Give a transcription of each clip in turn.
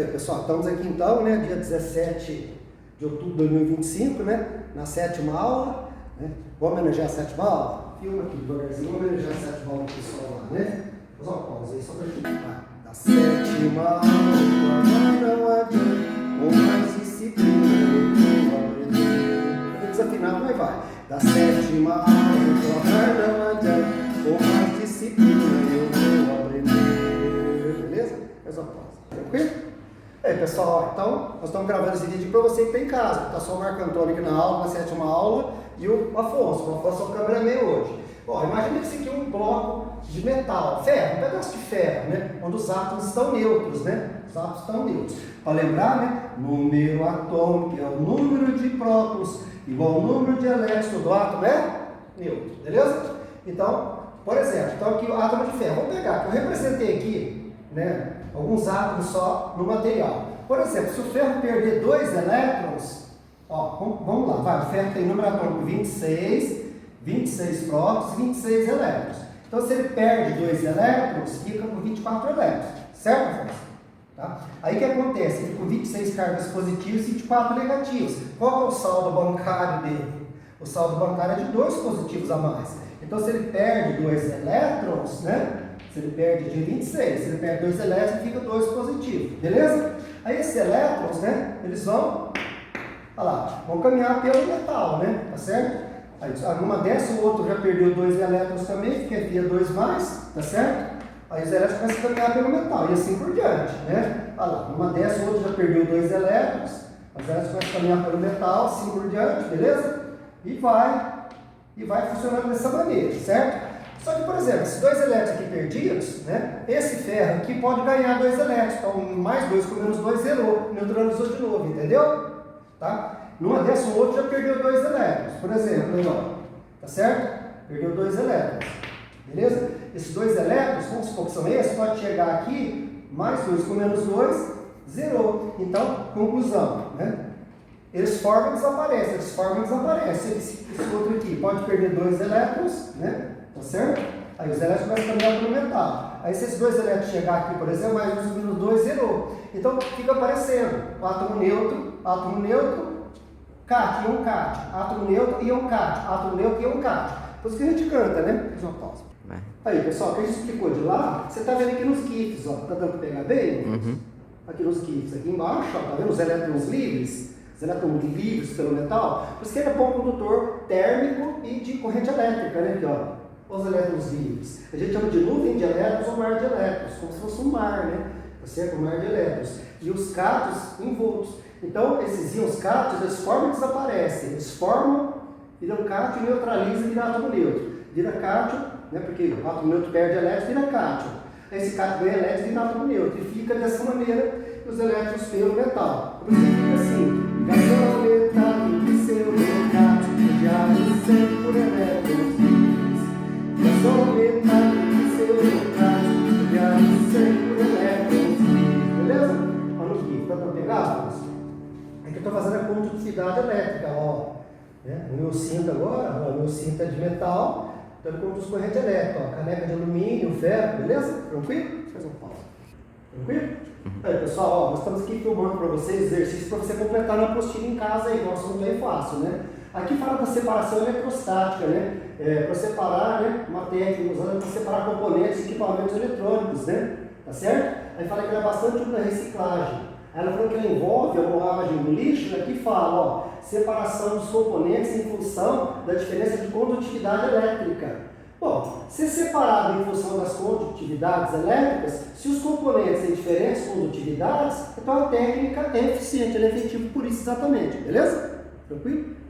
Aí, pessoal, estamos aqui então, né, dia 17 de outubro de 2025, né, na 7ª aula, né? Vamos homenagear a 7ª aula? Filma aqui devagarzinho, vamos homenagear a 7ª aula do pessoal lá, né? Vou fazer uma pausa aí só para a gente falar. Da 7ª aula, não adianta, com mais disciplina eu vou aprender. Desafinado, mas vai. Da 7ª aula, não adianta, com mais disciplina eu vou aprender. Beleza? Faz uma pausa. Tranquilo? Aí, pessoal, então, nós estamos gravando esse vídeo para você que está em casa. Está só o Marco Antônio aqui na aula, na 7ª aula, e o Afonso. O Afonso é o cameraman hoje. Ó, imagina que esse aqui é um bloco de metal, ferro, um pedaço de ferro, né? Onde os átomos estão neutros, né? Os átomos estão neutros. Para lembrar, né? Número atômico é o número de prótons igual ao número de elétrons do átomo é neutro, beleza? Então, por exemplo, então aqui o átomo de ferro. Vamos pegar, eu representei aqui, né? Alguns átomos só no material. Por exemplo, se o ferro perder 2 elétrons, ó, vamos lá, vai, o ferro tem número atômico 26 prótons e 26 elétrons. Então, se ele perde 2 elétrons, fica com 24 elétrons, certo, Afonso? Tá? Aí o que acontece? Ele fica com 26 cargas positivas e 24 negativas. Qual é o saldo bancário dele? O saldo bancário é de 2 positivos a mais. Então, se ele perde 2 elétrons, né? Se ele perde de 26, se ele perde 2 elétrons, fica 2 positivos, beleza? Aí esses elétrons, né, eles vão caminhar pelo metal, né, tá certo? Aí numa dessa o outro já perdeu 2 elétrons também, fica 2 mais, tá certo? Aí os elétrons começam a caminhar pelo metal, e assim por diante, né? Olha lá, numa dessa o outro já perdeu 2 elétrons, os elétrons começam a caminhar pelo metal, assim por diante, beleza? E vai funcionando dessa maneira, certo? Só que, por exemplo, esses 2 elétrons aqui perdidos, né, esse ferro aqui pode ganhar 2 elétrons. Então, mais 2 com menos 2 zerou, neutralizou de novo, entendeu? Tá? Numa dessa, o outro já perdeu 2 elétrons. Por exemplo, aí, ó, tá certo? Perdeu 2 elétrons. Beleza? Esses 2 elétrons, vamos supor que são esses, pode chegar aqui, mais 2 com menos 2, zerou. Então, conclusão, né? Eles formam e desaparecem, Esse outro aqui pode perder 2 elétrons, né? Tá certo? Aí os elétrons começam a caminhar pelo metal. Aí se esses 2 elétrons chegar aqui, por exemplo, mais 2 menos 2, zerou. Então fica aparecendo átomo neutro, cátion, íon cátion, átomo neutro, íon cátion, átomo neutro, íon cátion. Por isso que a gente canta, né? Faz uma pausa. Aí, pessoal, que a gente explicou de lá, você tá vendo aqui nos GIFs, ó, tá dando para pegar bem? Uhum. Aqui nos GIFs, aqui embaixo, ó, tá vendo os elétrons livres? Os elétrons livres pelo metal? Por isso que ele é bom condutor térmico e de corrente elétrica, né? Aqui, ó. Os elétrons livres. A gente chama de nuvem de elétrons ou mar de elétrons, como se fosse um mar, né? Tá certo? Um mar de elétrons. E os cátions envoltos. Então, esses íons cátions, eles formam e desaparecem. Eles formam, viram cátion, neutralizam e viram átomo neutro. Vira cátion, né? Porque o átomo neutro perde elétrons, vira cátion. Esse cátion ganha elétrons e vira átomo neutro. E fica dessa maneira os elétrons pelo metal. Por isso que fica assim. Ligação metálica, seu cátion, rodeado sempre por elétrons. Beleza? Olha o GIF, dá para pegar? Aqui eu estou fazendo a condutividade elétrica, ó. Né? O meu cinto agora, o meu cinto é de metal, então ele conduz corrente elétrica, ó. Caneca de alumínio, ferro, beleza? Tranquilo? Deixa eu fazer um pausa. Tranquilo? Aí, pessoal, ó, nós estamos aqui filmando para vocês exercícios para você completar na apostila em casa aí, nosso assunto é fácil, né? Aqui fala da separação eletrostática, né? Para separar, né? Uma técnica usada para separar componentes e equipamentos eletrônicos, né? Tá certo? Aí fala que ela é bastante útil na reciclagem. Aí ela falou que ela envolve a moagem do lixo, aqui fala, ó, separação dos componentes em função da diferença de condutividade elétrica. Bom, se separado em função das condutividades elétricas, se os componentes têm diferentes condutividades, então a técnica é eficiente, ela é efetiva por isso exatamente, beleza? Tranquilo?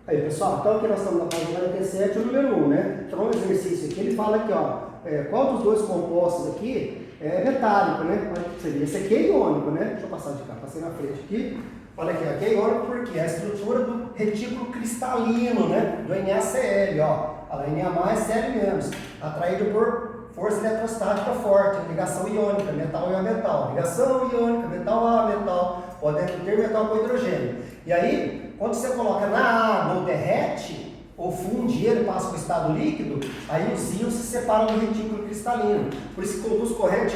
Aí, pessoal, então aqui nós estamos na página 47, o número 1, né? Então, o exercício aqui, ele fala aqui, ó, qual dos 2 compostos aqui é metálico, né? Esse aqui é iônico, né? Deixa eu passar de cá, passei na frente aqui. Olha aqui, aqui é iônico porque é a estrutura do retículo cristalino, né? Do NaCl, ó. A Na+, Cl-, atraído por força eletrostática forte, ligação iônica, metal a metal. Ligação iônica, metal a metal, pode ter metal com hidrogênio. E aí, quando você coloca na água ou derrete, ou funde ele, passa para o estado líquido, aí os íons se separam do retículo cristalino. Por isso que conduz corrente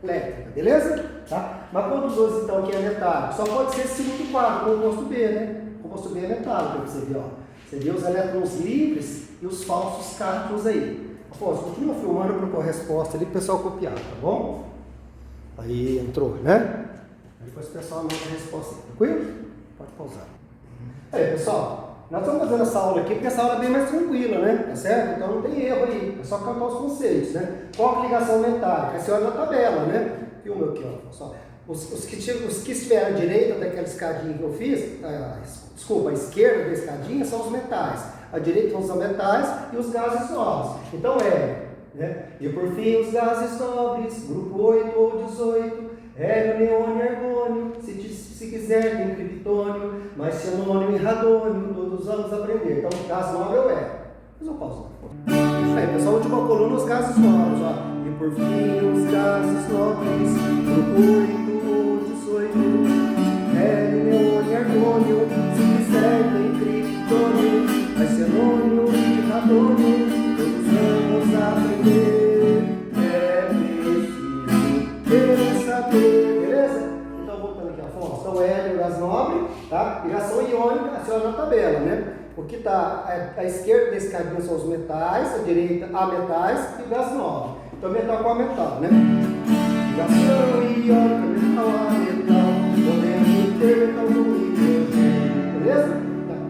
elétrica, beleza? Tá? Mas quando os dois, então, que é metálico, só pode ser 5 e 4, composto B, né? O composto B é metálico, para você ver, ó. Você vê os elétrons livres e os falsos cátions aí. Afonso, continua filmando para pôr a resposta ali para o pessoal copiar, tá bom? Aí entrou, né? Aí depois o pessoal anota a resposta aí, tranquilo? Pode pausar. Aí, pessoal, nós estamos fazendo essa aula aqui porque essa aula é bem mais tranquila, né? Tá certo? Então não tem erro aí, é só cantar os conceitos, né? Qual a ligação metálica? Você olha na tabela, né? Filma aqui, ó, pessoal. Os que estiverem à direita daquela escadinha que eu fiz, desculpa, à esquerda da escadinha são os metais. À direita são os metais e os gases nobres. Então né? E por fim, os gases nobres, grupo 8 ou 18, hélio, neônio e argônio, se quiser tem criptônio, mas xenônio e radônio, todos vamos aprender. Então, o gás nobre é o hélio. Mas eu pauso. Aí, pessoal, última coluna, os gases nobres, ó. E por fim, os gases nobres, grupo 8 ou 18, hélio, neônio e argônio, se quiser tem criptônio, mas xenônio e radônio, todos vamos aprender. Beleza? Então, voltando aqui, Afonso. Então, hélio, gás nobre, tá? Ligação iônica, você olha na tabela, né? O que está à esquerda da escadinha são os metais, à direita a metais e o gás nobre. Então, metal com a metal, né? Ligação iônica, metal a metal, podemos ter metal com hidrogênio, beleza?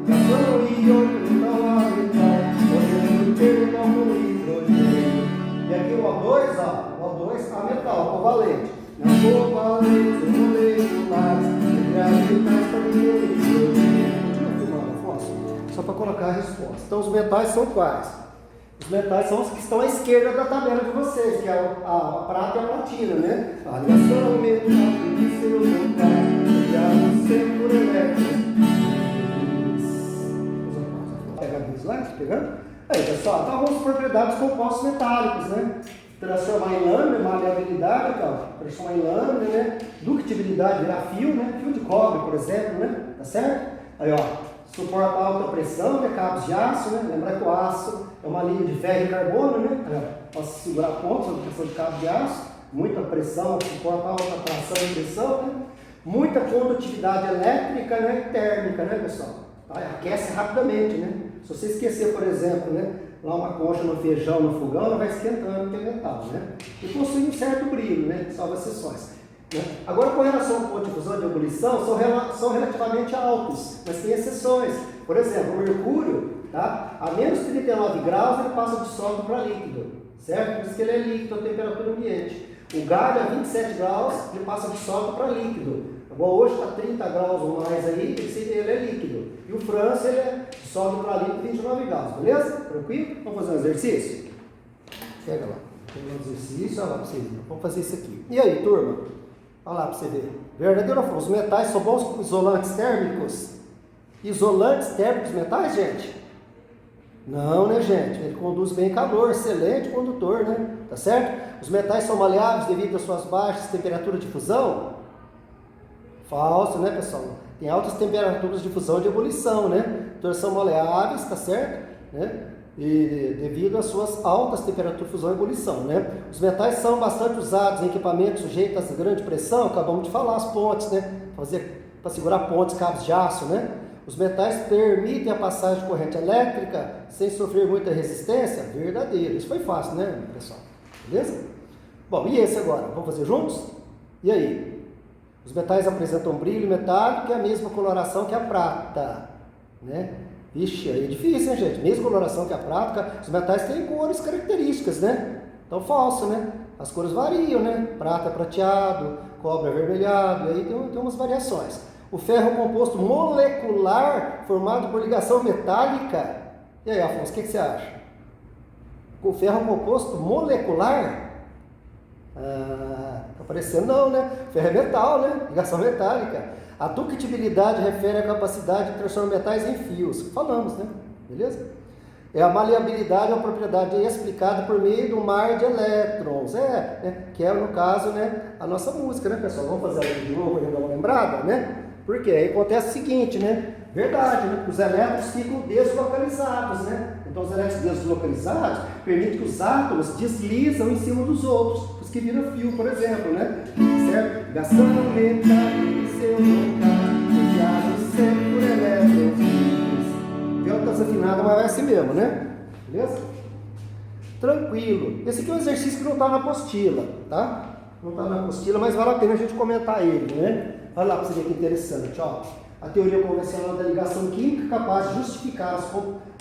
Ligação iônica, metal a metal, podemos ter metal com hidrogênio. E aqui o O2, ó, o O2 a metal, covalente. Na covalência moleculares, entre as metais também o hidrogênio. Continua filmando, Afonso, só para colocar a resposta. Então, os metais são quais? Os metais são os que estão à esquerda da tabela de vocês, que é a prata e a platina, né? A ligação metal de seus metais, ligados sempre por elétrons. Pega a slide, pegando? Aí, pessoal, então algumas propriedades dos compostos metálicos, né? Transformar em lâmina, maleabilidade, transformar em lâmina, né? Ductibilidade, virar fio, né? Fio de cobre, por exemplo, né? Tá certo? Aí, ó, suporta alta pressão, né? Cabos de aço, né? Lembra que o aço é uma linha de ferro e carbono, né? Aí, ó, posso segurar pontos, a pressão de cabo de aço, muita pressão, suporta alta tração e pressão, né? Muita condutividade elétrica, né? E térmica, né, pessoal? Tá? Aquece rapidamente, né? Se você esquecer, por exemplo, né? Lá uma concha no feijão, no fogão, ela vai esquentando, porque é metal, né? E possui um certo brilho, né? Salvo exceções. Né? Agora, com relação ao ponto de fusão e de ebulição, são relativamente altos, mas tem exceções. Por exemplo, o mercúrio, tá? A menos 39 graus, ele passa de sólido para líquido, certo? Por isso que ele é líquido a temperatura ambiente. O galho, a 27 graus, ele passa de sólido para líquido. Igual hoje está 30 graus ou mais aí, ele é líquido. E o França, ele é sólido para líquido 29 graus, beleza? Tranquilo? Vamos fazer um exercício? Pega lá. Tem um exercício, olha lá para vocês verem. Vamos fazer isso aqui. E aí, turma? Olha lá para você ver. Verdadeiro ou falso? Os metais são bons isolantes térmicos? Isolantes térmicos metais, gente? Não, né, gente? Ele conduz bem calor, excelente condutor, né? Tá certo? Os metais são maleáveis devido às suas baixas temperaturas de fusão? Falso, né, pessoal? Tem altas temperaturas de fusão e de ebulição, né? Então, são maleáveis, tá certo? Né? E devido às suas altas temperaturas de fusão e ebulição, né? Os metais são bastante usados em equipamentos sujeitos a grande pressão, acabamos de falar, as pontes, né? Para segurar pontes, cabos de aço, né? Os metais permitem a passagem de corrente elétrica sem sofrer muita resistência? Verdadeiro. Isso foi fácil, né, pessoal? Beleza? Bom, e esse agora? Vamos fazer juntos? E aí? Os metais apresentam brilho metálico e a mesma coloração que a prata, né? Vixe, aí é difícil, né, gente? Mesma coloração que a prata, os metais têm cores características, né? Então, falso, né? As cores variam, né? Prata é prateado, cobre é avermelhado, aí tem umas variações. O ferro é um composto molecular formado por ligação metálica. E aí, Afonso, o que você acha? O ferro é um composto molecular? Tá parecendo não, né? Ferro é metal, né? Ligação metálica. A ductibilidade refere à capacidade de transformar metais em fios. Falamos, né? Beleza? A maleabilidade é uma propriedade explicada por meio do mar de elétrons. Né? Que é, no caso, né, a nossa música, né, pessoal? Vamos fazer ela de novo para dar uma lembrada, né? Porque aí acontece o seguinte, né? Verdade, né? Os elétrons ficam deslocalizados, né? Então os elétrons deslocalizados permitem que os átomos deslizam em cima dos outros, os que viram fio, por exemplo, né? Certo? Ligação metálica em seu local, rodeado sempre por elétrons. Viu? Tá desafinado, mas vai assim mesmo, né? Beleza? Tranquilo. Esse aqui é um exercício que não está na apostila, tá? Não está na apostila, mas vale a pena a gente comentar ele, né? Olha lá para você ver que interessante, ó. A teoria convencional da ligação química é capaz de justificar as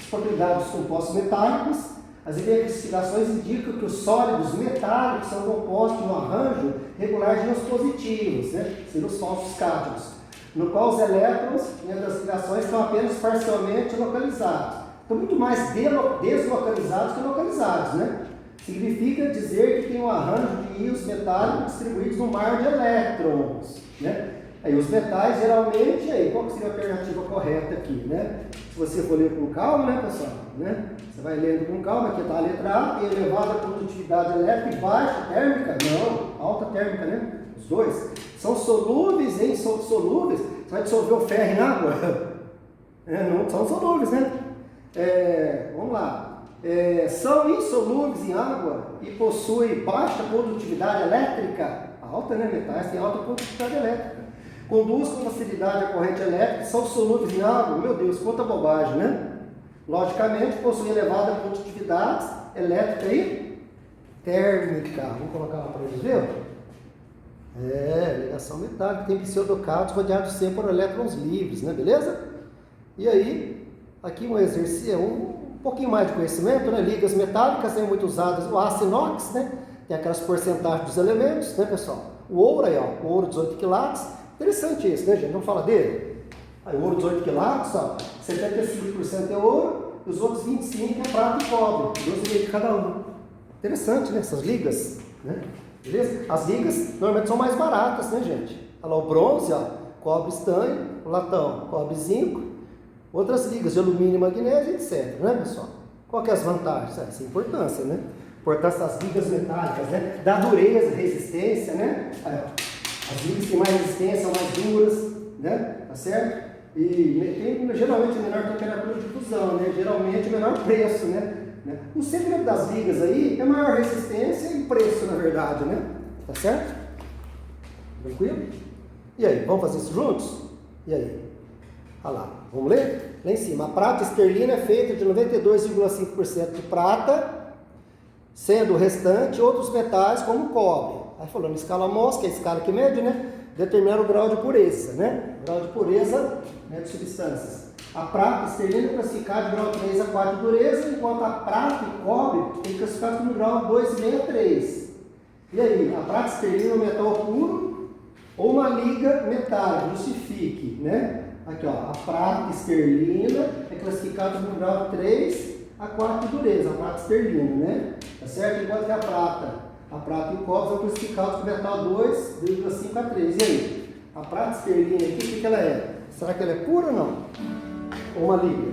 propriedades dos compostos metálicos. As investigações indicam que os sólidos metálicos são compostos de um arranjo regular de íons positivos, né? Sendo os falsos cátions, no qual os elétrons das ligações estão apenas parcialmente localizados. Estão muito mais deslocalizados que localizados, né? Significa dizer que tem um arranjo de íons metálicos distribuídos no mar de elétrons, né? Aí os metais, geralmente, aí, qual que seria a alternativa correta aqui, né? Se você for ler com calma, né, pessoal? Né? Você vai lendo com calma, aqui está a letra A, tem elevada produtividade elétrica e baixa térmica? Não, alta térmica, né? Os dois. São solúveis em solúveis. Você vai dissolver o ferro em água? Não são solúveis, né? Vamos lá. São insolúveis em água e possuem baixa produtividade elétrica. Alta, né? Metais têm alta produtividade elétrica. Conduz com facilidade a corrente elétrica, são solúveis em água. Meu Deus, quanta bobagem, né? Logicamente, possuem elevada condutividade elétrica e térmica. Vamos colocar lá para eles verem? Ligação metálica, tem pseudocátions rodeados sempre por elétrons livres, né? Beleza? E aí, aqui um exercício, um pouquinho mais de conhecimento, né? Ligas metálicas são muito usadas, o aço inox, né? Tem aquelas porcentagens dos elementos, né, pessoal? O ouro aí, ó, o ouro 18 quilates. Interessante esse, né, gente? Vamos falar dele? Aí, o ouro 18 quilates, ó, 75% é ouro, e os outros 25% é prata e cobre, 12,5 de cada um. Interessante, né? Essas ligas, né? Beleza? As ligas normalmente são mais baratas, né, gente? Olha lá, o bronze, ó, cobre estanho, o latão, cobre zinco, outras ligas de alumínio e magnésio, etc, né, pessoal? Qual que é as vantagens? Essa é a importância, né? Importância das ligas metálicas, né? Da dureza, resistência, né? As ligas têm mais resistência, são mais duras, né? Tá certo? E tem geralmente menor temperatura de fusão, né? Geralmente menor preço, né? O segredo das ligas aí é maior resistência e preço, na verdade, né? Tá certo? Tranquilo? E aí, vamos fazer isso juntos? E aí? Olha lá, vamos ler? Lá em cima, a prata esterlina é feita de 92,5% de prata, sendo o restante outros metais como o cobre. Aí falando escala Mohs, que é a escala que mede, né? Determinar o grau de pureza, né? O grau de pureza, né, de substâncias. A prata esterlina é classificada de grau 3 a 4 de dureza, enquanto a prata e cobre é classificado no grau 2,5 a 3. E aí, a prata esterlina é um metal puro ou uma liga metálica, justifique, né? Aqui, ó, a prata esterlina é classificada no grau 3 a 4 de dureza, a prata esterlina, né? Tá certo? Enquanto que a prata e o cobre são classificados com metal 2,5 a 3. E aí? A prata esterlina aqui, o que ela é? Será que ela é pura ou não? Ou uma liga?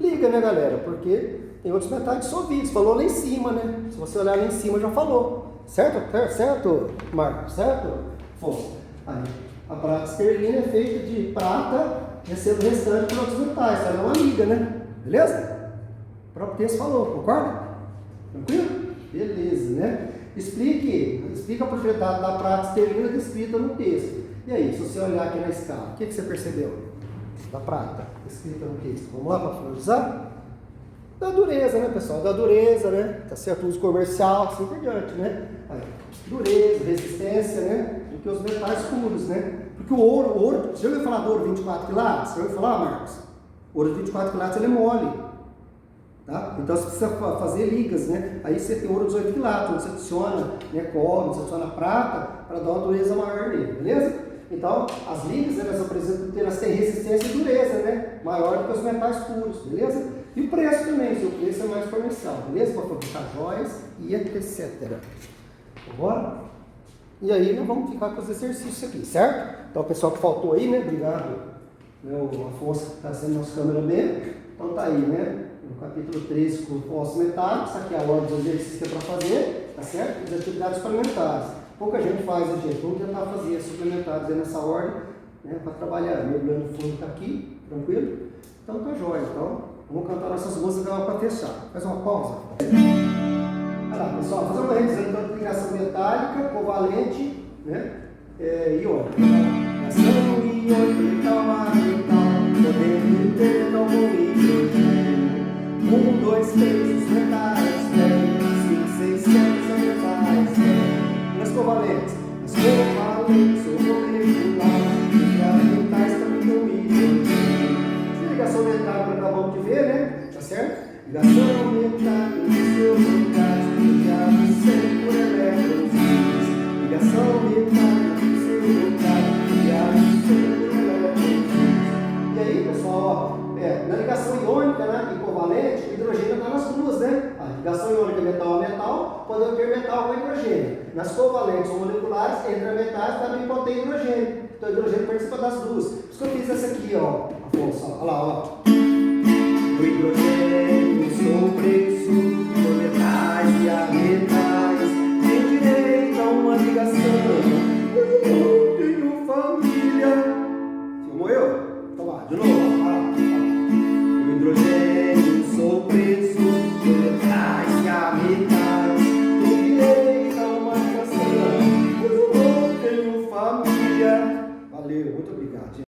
Liga, né, galera? Porque tem outros metais dissolvidos. Falou lá em cima, né? Se você olhar lá em cima, já falou. Certo? Certo, Marcos? Certo? Foi. Aí, a prata esterlina é feita de prata, recebe o restante por outros metais. Ela é uma liga, né? Beleza? O próprio texto falou, concorda? Tranquilo? Beleza, né? Explica a propriedade da prata esterlina descrita no texto. E aí, se você olhar aqui na escala, o que você percebeu? Da prata, escrita no texto. Vamos lá para finalizar? Da dureza, né, pessoal? Da dureza, né? Tá certo? Uso comercial, assim por diante, né? Aí, dureza, resistência, né? Do que os metais puros, né? Porque o ouro, você já ouviu falar do ouro 24 quilates? Você já ouviu falar, Marcos? O ouro 24 quilates, ele é mole. Tá? Então você precisa fazer ligas, né? Aí você tem ouro 18 quilates, onde você adiciona, né, cobre, você adiciona prata para dar uma dureza maior nele, beleza? Então, as ligas, elas têm resistência e dureza, né? Maior do que os metais puros, beleza? E o preço também, seu preço é mais comercial, beleza? Para fabricar joias e etc. Bora? E aí nós vamos ficar com os exercícios aqui, certo? Então, o pessoal que faltou aí, né? Obrigado, né, o Afonso que está sendo nosso câmera B. Então tá aí, né? No capítulo 3, com compostos metálicos, aqui é a ordem dos exercícios que é para fazer, tá certo? E as atividades suplementares. Pouca gente faz, né, gente? Vamos tentar fazer as suplementares aí nessa ordem, né, para trabalhar. Meu plano de fundo está aqui, tranquilo? Então tá jóia. Então, vamos cantar nossas músicas para fechar. Faz uma pausa. Olha lá, pessoal, fazer uma revisão então de ligação metálica, covalente, né? Iônica. Ligação iônica, metal, metal, podendo ter metal com hidrogênio. 1, 2, 3, os metais, 10, 5, 6, 7, são metais, e as covalentes? As covalentes, o molecular, e metais também com hidrogênio. Ligação metálica acabamos de ver, né? Tá certo? Ligação metálica dos seus locais, ligados sempre por elétrons livres. Ligação metálica dos seus locais, ligados sempre por elétrons livres. E aí, pessoal, ó, na ligação iônica, né, e covalente, o hidrogênio está nas duas, né? A ligação iônica metal a metal, podemos ter metal com hidrogênio. Nas covalentes ou moleculares, entre as metais também pode ter hidrogênio. Então o hidrogênio participa das duas. Por isso que eu fiz essa aqui, ó, Afonso, olha lá, ó. O hidrogênio sou preço por metais e a metais. Tem direito a uma ligação. Eu tenho família. Filmou eu? Então lá, de novo. O hidrogênio sou preço por metais e a metais. Tem direito a uma ligação. Eu tenho família. Valeu, muito obrigado.